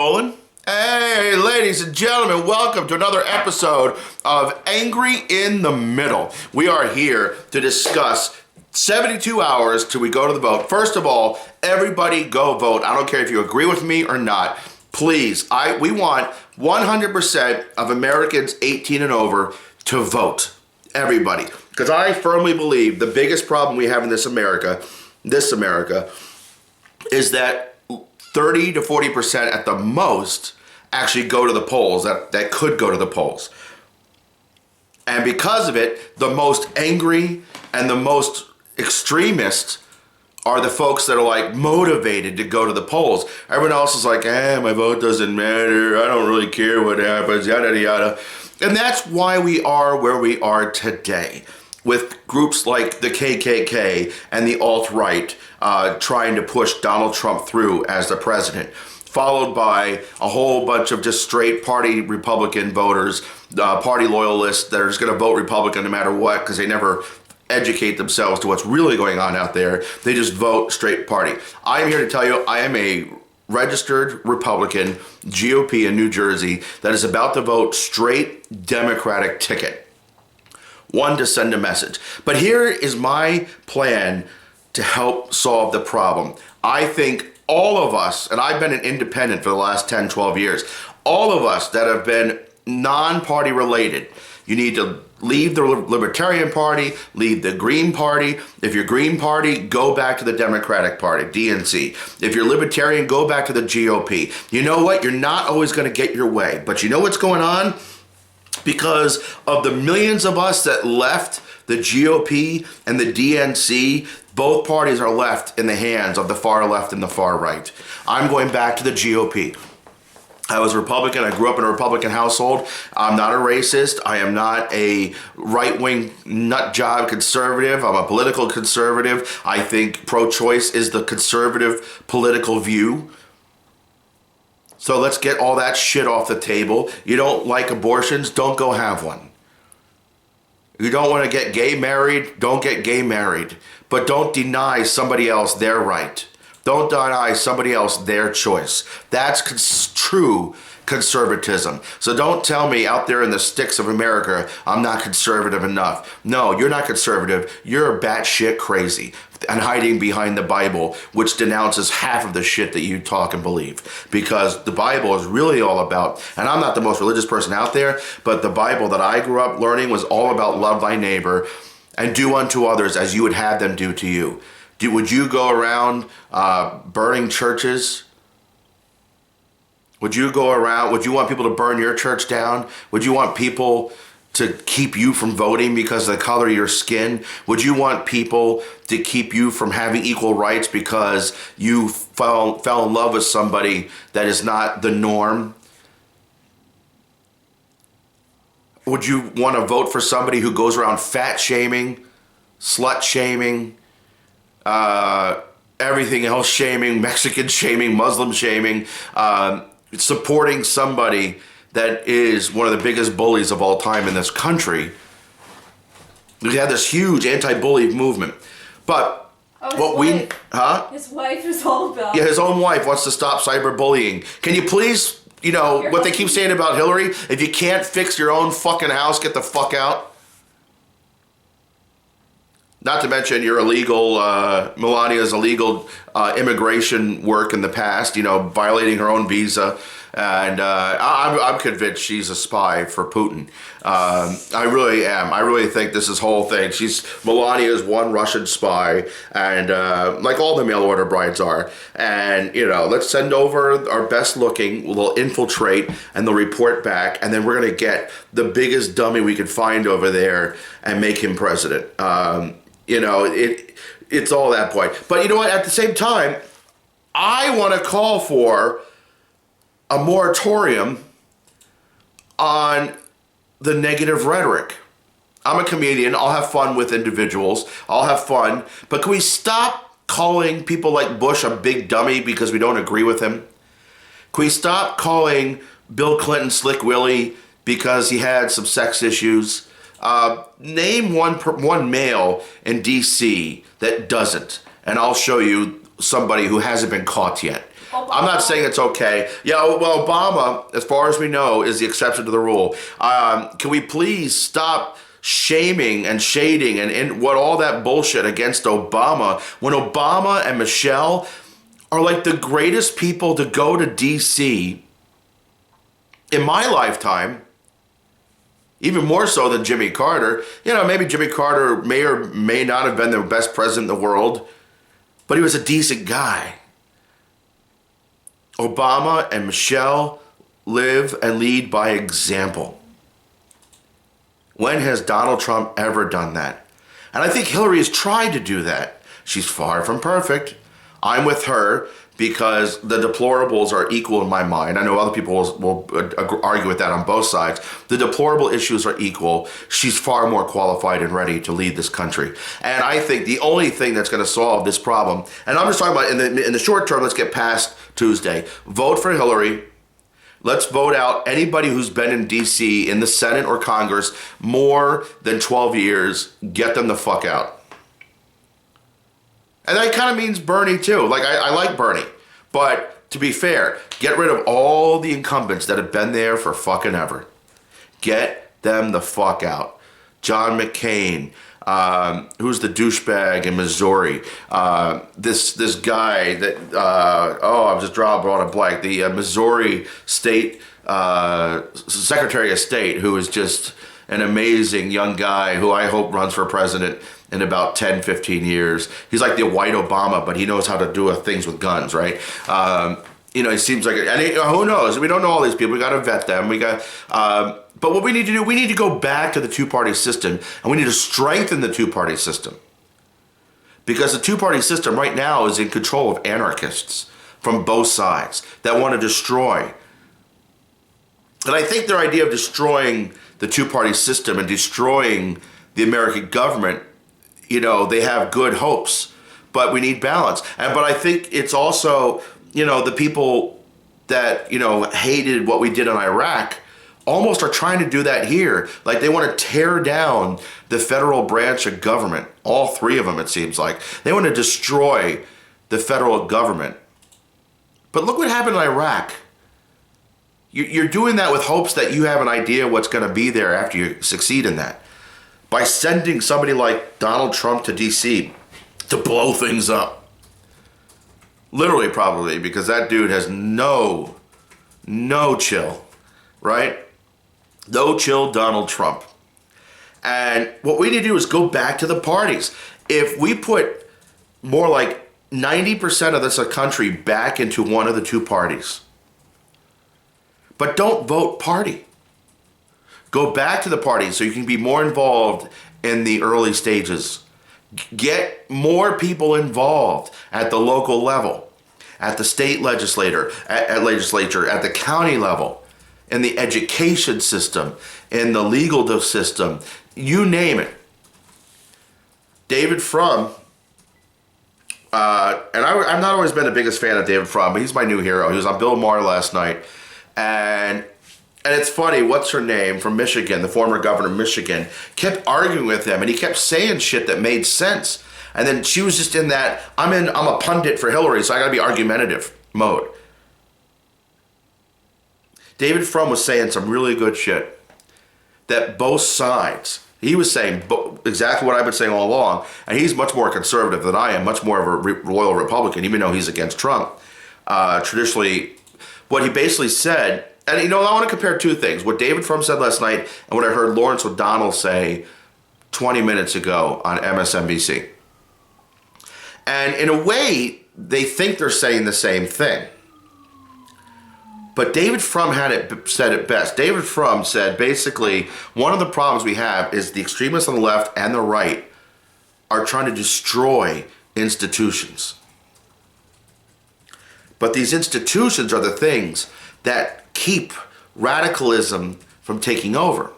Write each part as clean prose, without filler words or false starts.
rolling? Hey, ladies and gentlemen, welcome to another episode of Angry in the Middle. We are here to discuss 72 hours till we go to the vote. First of all, everybody go vote. I don't care if you agree with me or not. Please, we want 100% of Americans 18 and over to vote. Everybody. Because I firmly believe the biggest problem we have in this America, is that 30 to 40% at the most actually go to the polls, that could go to the polls. And because of it, the most angry and the most extremist are the folks that are like motivated to go to the polls. Everyone else is like, my vote doesn't matter. I don't really care what happens, yada, yada, yada. And that's why we are where we are today, with groups like the KKK and the alt-right trying to push Donald Trump through as the president, followed by a whole bunch of just straight party Republican voters, party loyalists that are just going to vote Republican no matter what, because they never educate themselves to what's really going on out there. They just vote straight party. I am here to tell you, I am a registered Republican, GOP in New Jersey, that is about to vote straight Democratic ticket. One, to send a message. But here is my plan to help solve the problem. I think all of us, and I've been an independent for the last 10, 12 years, all of us that have been non-party related, you need to leave the Libertarian Party, leave the Green Party. If you're Green Party, go back to the Democratic Party, DNC. If you're Libertarian, go back to the GOP. You know what? You're not always going to get your way. But you know what's going on? Because of the millions of us that left the GOP and the DNC, both parties are left in the hands of the far left and the far right. I'm going back to the GOP. I was a Republican. I grew up in a Republican household. I'm not a racist. I am not a right-wing nut job conservative. I'm a political conservative. I think pro-choice is the conservative political view. So let's get all that shit off the table. You don't like abortions? Don't go have one. You don't want to get gay married? Don't get gay married. But don't deny somebody else their right. Don't deny somebody else their choice. That's true conservatism. So don't tell me out there in the sticks of America, I'm not conservative enough. No, you're not conservative. You're batshit crazy and hiding behind the Bible, which denounces half of the shit that you talk and believe. Because the Bible is really all about, and I'm not the most religious person out there, but the Bible that I grew up learning was all about love thy neighbor and do unto others as you would have them do to you. Would you go around burning churches? Would you want people to burn your church down? Would you want people to keep you from voting because of the color of your skin? Would you want people to keep you from having equal rights because you fell in love with somebody that is not the norm? Would you want to vote for somebody who goes around fat shaming, slut shaming, everything else shaming, Mexican shaming, Muslim shaming, supporting somebody that is one of the biggest bullies of all time in this country? We had this huge anti-bully movement. But his wife is all about. Yeah, his own wife wants to stop cyberbullying. Can you please, what they keep saying about Hillary? If you can't fix your own fucking house, get the fuck out. Not to mention your illegal, Melania's illegal immigration work in the past, violating her own visa. And I'm convinced she's a spy for Putin. I really am. I really think this is whole thing. Melania is one Russian spy, and like all the mail order brides are. And, let's send over our best looking, they'll infiltrate, and they'll report back, and then we're going to get the biggest dummy we could find over there and make him president. It's all that point. But you know what? At the same time, I want to call for a moratorium on the negative rhetoric. I'm a comedian. I'll have fun with individuals. I'll have fun. But can we stop calling people like Bush a big dummy because we don't agree with him? Can we stop calling Bill Clinton Slick Willie because he had some sex issues? Name one male in D.C. that doesn't, and I'll show you somebody who hasn't been caught yet. I'm not saying it's okay. Yeah, well, Obama, as far as we know, is the exception to the rule. Can we please stop shaming and shading and what all that bullshit against Obama when Obama and Michelle are like the greatest people to go to D.C. in my lifetime, even more so than Jimmy Carter. You know, maybe Jimmy Carter may or may not have been the best president in the world, but he was a decent guy. Obama and Michelle live and lead by example. When has Donald Trump ever done that? And I think Hillary has tried to do that. She's far from perfect. I'm with her because the deplorables are equal in my mind. I know other people will argue with that on both sides. The deplorable issues are equal. She's far more qualified and ready to lead this country. And I think the only thing that's going to solve this problem, and I'm just talking about in the short term, let's get past Tuesday. Vote for Hillary. Let's vote out anybody who's been in D.C. in the Senate or Congress more than 12 years. Get them the fuck out. And that kind of means Bernie too. Like, I like Bernie. But to be fair, get rid of all the incumbents that have been there for fucking ever. Get them the fuck out. John McCain, who's the douchebag in Missouri. This guy that, I'm just drawing a blank. The Missouri State Secretary of State, who is just an amazing young guy who I hope runs for president in about 10, 15 years. He's like the white Obama, but he knows how to do things with guns, right? He seems like, who knows? We don't know all these people. We got to vet them. But what we need to do, we need to go back to the two-party system, and we need to strengthen the two-party system. Because the two-party system right now is in control of anarchists from both sides that want to destroy. And I think their idea of destroying the two-party system and destroying the American government, they have good hopes, but we need balance. But I think it's also, the people that, hated what we did in Iraq almost are trying to do that here. Like, they want to tear down the federal branch of government. All three of them, it seems like. They want to destroy the federal government. But look what happened in Iraq. You're doing that with hopes that you have an idea what's going to be there after you succeed in that. By sending somebody like Donald Trump to D.C. to blow things up. Literally, probably, because that dude has no chill, right? No chill Donald Trump. And what we need to do is go back to the parties. If we put more like 90% of this country back into one of the two parties, but don't vote party. Go back to the party so you can be more involved in the early stages. Get more people involved at the local level, at the state legislature, at the county level, in the education system, in the legal system, you name it. David Frum, and I've not always been the biggest fan of David Frum, but he's my new hero. He was on Bill Maher last night. And it's funny, what's her name from Michigan, the former governor of Michigan, kept arguing with him, and he kept saying shit that made sense. And then she was just in that, I'm a pundit for Hillary, so I gotta be argumentative mode. David Frum was saying some really good shit. That both sides, he was saying exactly what I've been saying all along, and he's much more conservative than I am, much more of a loyal Republican, even though he's against Trump. Traditionally, what he basically said, and I want to compare two things. What David Frum said last night and what I heard Lawrence O'Donnell say 20 minutes ago on MSNBC. And in a way, they think they're saying the same thing. But David Frum said it best. David Frum said, basically, one of the problems we have is the extremists on the left and the right are trying to destroy institutions. But these institutions are the things that keep radicalism from taking over.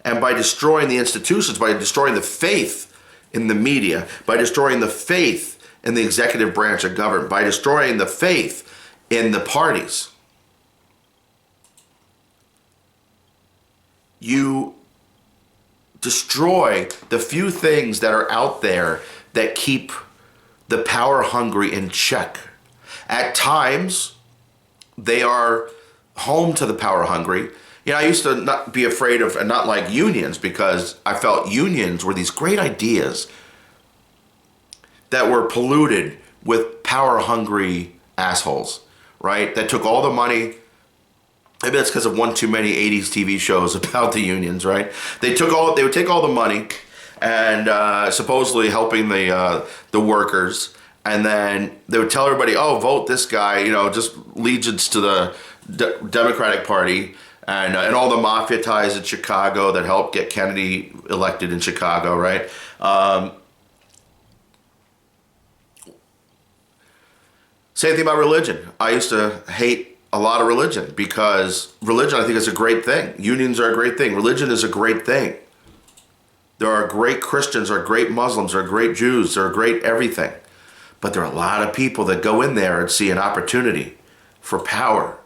And by destroying the institutions, by destroying the faith in the media, by destroying the faith in the executive branch of government, by destroying the faith in the parties, you destroy the few things that are out there that keep the power hungry in check. At times, they are home to the power hungry. You know, I used to not be afraid of and not like unions because I felt unions were these great ideas that were polluted with power hungry assholes, right? That took all the money. Maybe that's because of one too many 80s TV shows about the unions, right? They would take all the money and supposedly helping the workers, and then they would tell everybody, oh, vote this guy, you know, just allegiance to the Democratic Party, and all the mafia ties in Chicago that helped get Kennedy elected in Chicago, right? Same thing about religion. I used to hate a lot of religion because religion, I think, is a great thing. Unions are a great thing. Religion is a great thing. There are great Christians, there are great Muslims, there are great Jews, there are great everything. But there are a lot of people that go in there and see an opportunity for power.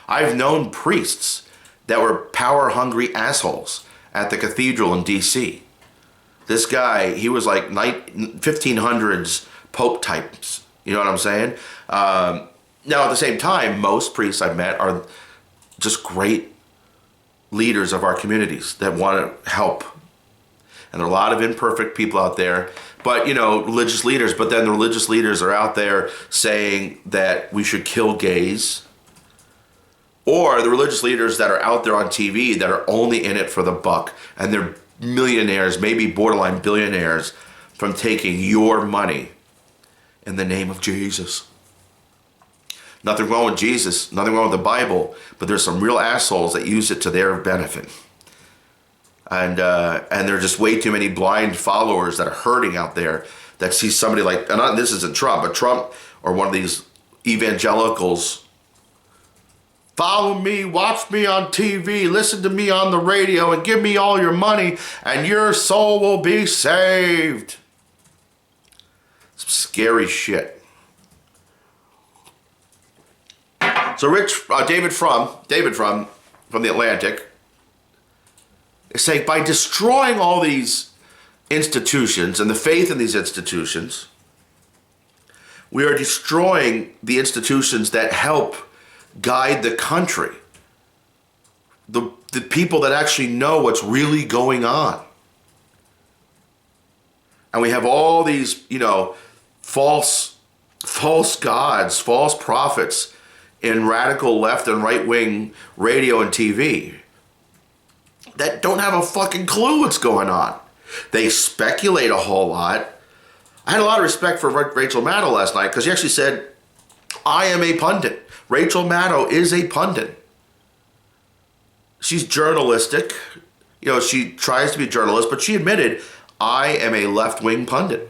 I've known priests that were power-hungry assholes at the cathedral in D.C. This guy, he was like 1500s Pope types. You know what I'm saying? Now, at the same time, most priests I've met are just great leaders of our communities that want to help. And there are a lot of imperfect people out there, but, you know, religious leaders. But then the religious leaders are out there saying that we should kill gays. Or the religious leaders that are out there on TV that are only in it for the buck. And they're millionaires, maybe borderline billionaires, from taking your money in the name of Jesus. Nothing wrong with Jesus, nothing wrong with the Bible, but there's some real assholes that use it to their benefit. And there are just way too many blind followers that are hurting out there that see somebody like, and this isn't Trump, but Trump or one of these evangelicals. Follow me, watch me on TV, listen to me on the radio, and give me all your money, and your soul will be saved. Some scary shit. So David from the Atlantic is saying by destroying all these institutions and the faith in these institutions, we are destroying the institutions that help guide the country. The people that actually know what's really going on. And we have all these, you know, false gods, false prophets in radical left and right-wing radio and TV that don't have a fucking clue what's going on. They speculate a whole lot. I had a lot of respect for Rachel Maddow last night because she actually said, I am a pundit. Rachel Maddow is a pundit. She's journalistic. You know, she tries to be a journalist, but she admitted, I am a left-wing pundit.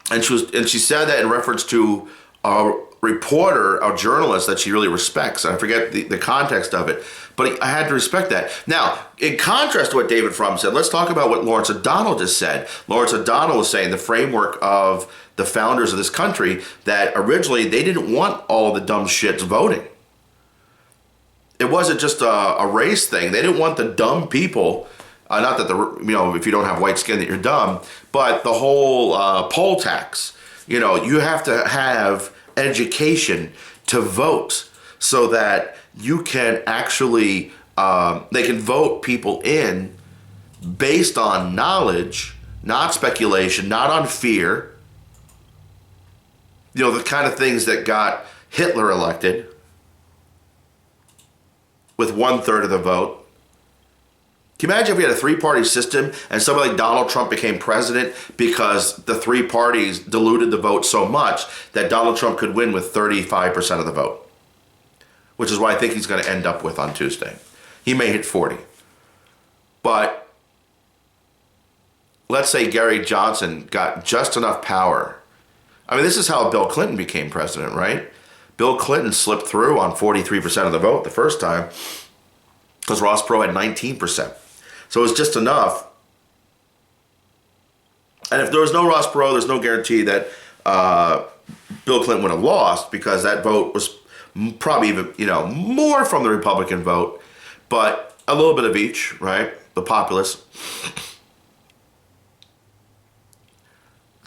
And she said that in reference to a reporter, a journalist that she really respects. I forget the context of it, but I had to respect that. Now, in contrast to what David Frum said, let's talk about what Lawrence O'Donnell just said. Lawrence O'Donnell was saying the framework of the founders of this country, that originally they didn't want all the dumb shits voting. It wasn't just a race thing. They didn't want the dumb people, not that if you don't have white skin that you're dumb, but the whole poll tax. You know, you have to have education to vote so that you can actually, they can vote people in based on knowledge, not speculation, not on fear. You know, the kind of things that got Hitler elected with 1/3 of the vote. Can you imagine if we had a three-party system and somebody like Donald Trump became president because the three parties diluted the vote so much that Donald Trump could win with 35% of the vote, which is what I think he's going to end up with on Tuesday. He may hit 40. But let's say Gary Johnson got just enough power. I mean, this is how Bill Clinton became president, right? Bill Clinton slipped through on 43% of the vote the first time because Ross Perot had 19%. So it was just enough. And if there was no Ross Perot, there's no guarantee that Bill Clinton would have lost because that vote was probably even, more from the Republican vote, but a little bit of each, right? The populace.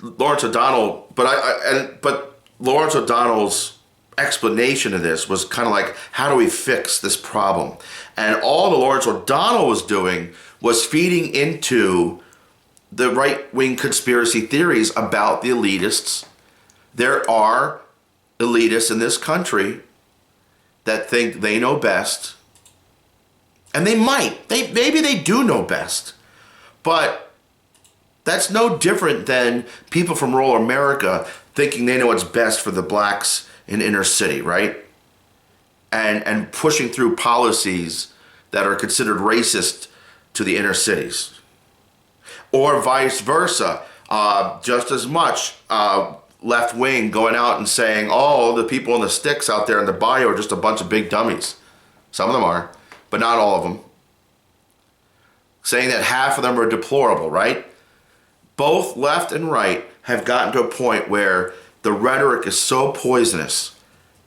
Lawrence O'Donnell, but Lawrence O'Donnell's explanation of this was kind of like, how do we fix this problem? And all the Lawrence O'Donnell was doing was feeding into the right-wing conspiracy theories about the elitists. There are elitists in this country that think they know best. And they might. Maybe they do know best. But that's no different than people from rural America thinking they know what's best for the blacks in inner city, right? And pushing through policies that are considered racist to the inner cities. Or vice versa. Just as much left wing going out and saying, oh, the people in the sticks out there in the bayou are just a bunch of big dummies. Some of them are, but not all of them. Saying that half of them are deplorable, right? Both left and right have gotten to a point where the rhetoric is so poisonous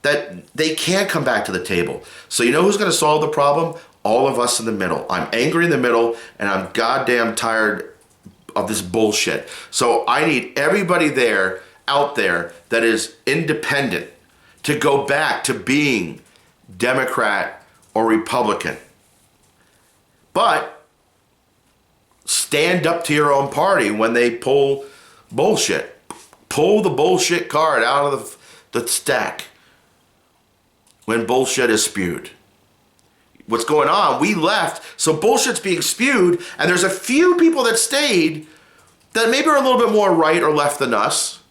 that they can't come back to the table. So you know who's going to solve the problem? All of us in the middle. I'm angry in the middle, and I'm goddamn tired of this bullshit. So I need everybody out there that is independent to go back to being Democrat or Republican. But stand up to your own party when they pull bullshit. Pull the bullshit card out of the stack when bullshit is spewed. What's going on? We left, so bullshit's being spewed, and there's a few people that stayed that maybe are a little bit more right or left than us,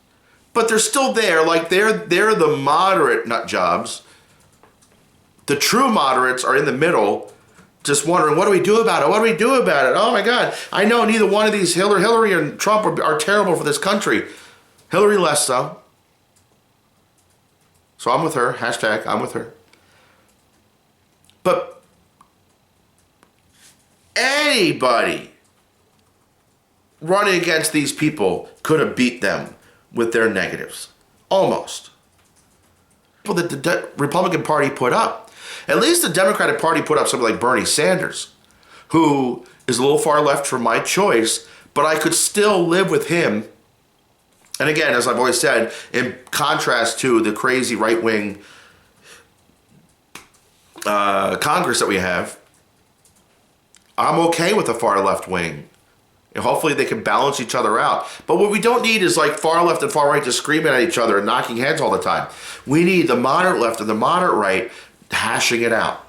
but they're still there. Like they're the moderate nut jobs. The true moderates are in the middle, just wondering, what do we do about it? What do we do about it? Oh my God, I know neither one of these, Hillary and Trump, are terrible for this country. Hillary less so. So I'm with her. Hashtag I'm with her. But anybody running against these people could have beat them with their negatives. Almost. Well, that the Republican Party put up. At least the Democratic Party put up somebody like Bernie Sanders, who is a little far left for my choice, but I could still live with him. And again, as I've always said, in contrast to the crazy right-wing Congress that we have, I'm okay with the far left wing. And hopefully they can balance each other out. But what we don't need is like far left and far right just screaming at each other and knocking heads all the time. We need the moderate left and the moderate right hashing it out.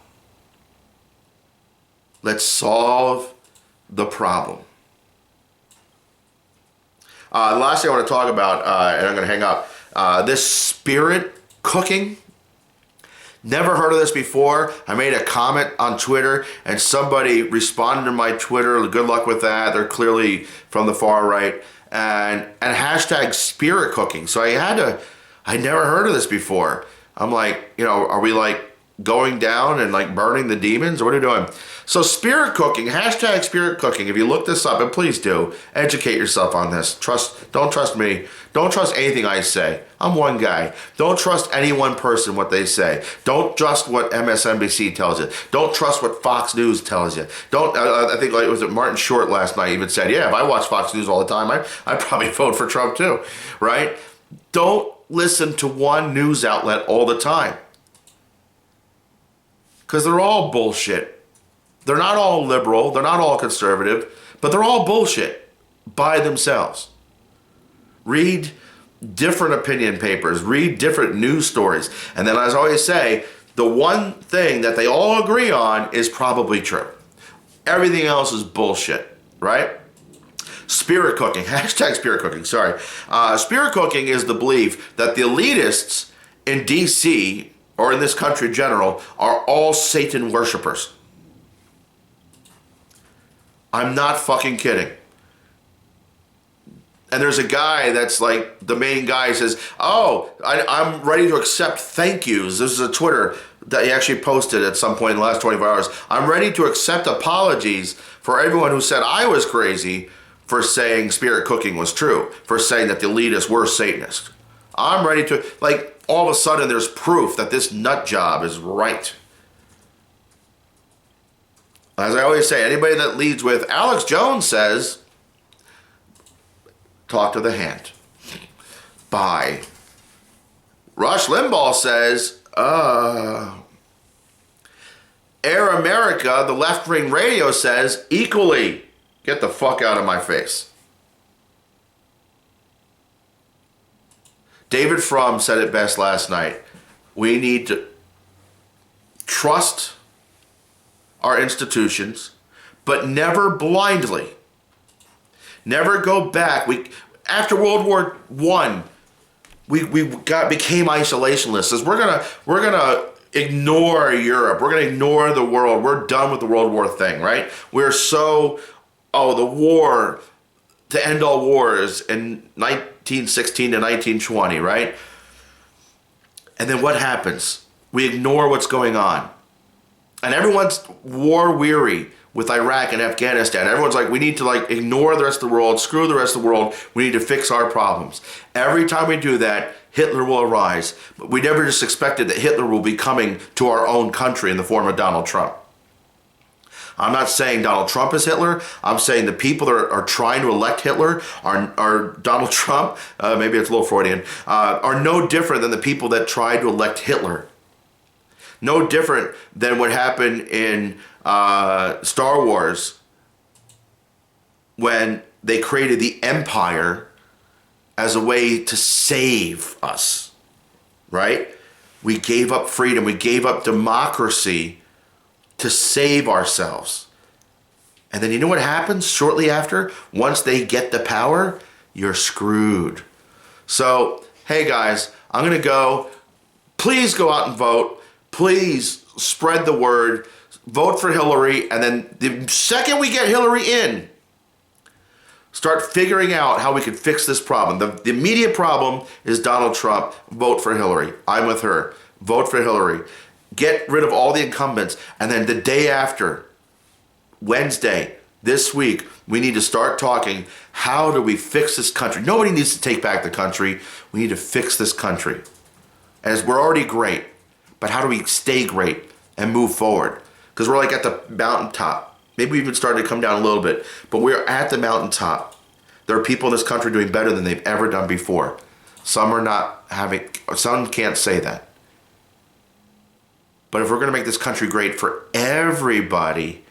Let's solve the problem. The last thing I want to talk about, and I'm going to hang up, this spirit cooking. Never heard of this before. I made a comment on Twitter and somebody responded to my Twitter. Good luck with that. They're clearly from the far right. And hashtag spirit cooking. So I never heard of this before. I'm like, are we like going down and like burning the demons? Or what are you doing? So spirit cooking, hashtag spirit cooking. If you look this up, and please do, educate yourself on this. Don't trust me. Don't trust anything I say. I'm one guy. Don't trust any one person, what they say. Don't trust what MSNBC tells you. Don't trust what Fox News tells you. I think was it Martin Short last night even said, yeah, if I watch Fox News all the time, I'd probably vote for Trump too, right? Don't listen to one news outlet all the time. Because they're all bullshit. They're not all liberal. They're not all conservative. But they're all bullshit by themselves. Read different opinion papers. Read different news stories. And then, as I always say, the one thing that they all agree on is probably true. Everything else is bullshit, right? Spirit cooking. Hashtag spirit cooking. Sorry. Spirit cooking is the belief that the elitists in D.C., or in this country in general, are all Satan worshipers. I'm not fucking kidding. And there's a guy that's like, the main guy says, I'm ready to accept thank yous. This is a Twitter that he actually posted at some point in the last 24 hours. I'm ready to accept apologies for everyone who said I was crazy for saying spirit cooking was true, for saying that the elitists were Satanists. I'm ready to, like, all of a sudden there's proof that this nut job is right. As I always say, anybody that leads with Alex Jones says, talk to the hand. Bye. Rush Limbaugh says, Air America, the left-wing radio says, equally. Get the fuck out of my face. David Frum said it best last night. We need to trust our institutions, but never blindly. Never go back. After World War I, we became isolationists. We're gonna ignore Europe. We're gonna ignore the world. We're done with the World War thing, right? We're so the war to end all wars in 1916 to 1920, right? And then what happens? We ignore what's going on. And everyone's war weary with Iraq and Afghanistan. Everyone's like, we need to ignore the rest of the world, screw the rest of the world. We need to fix our problems. Every time we do that, Hitler will arise. But we never just expected that Hitler will be coming to our own country in the form of Donald Trump. I'm not saying Donald Trump is Hitler. I'm saying the people that are trying to elect Hitler are Donald Trump, maybe it's a little Freudian, are no different than the people that tried to elect Hitler. No different than what happened in Star Wars when they created the Empire as a way to save us, right? We gave up freedom. We gave up democracy to save ourselves. And then you know what happens shortly after? Once they get the power, you're screwed. So, hey guys, I'm going to go. Please go out and vote. Please spread the word. Vote for Hillary. And then the second we get Hillary in, start figuring out how we can fix this problem. The immediate problem is Donald Trump. Vote for Hillary. I'm with her. Vote for Hillary. Get rid of all the incumbents. And then the day after, Wednesday, this week, we need to start talking, how do we fix this country? Nobody needs to take back the country. We need to fix this country. As we're already great, but how do we stay great and move forward? Because we're at the mountaintop. Maybe we even started to come down a little bit, but we're at the mountaintop. There are people in this country doing better than they've ever done before. Some can't say that. But if we're going to make this country great for everybody,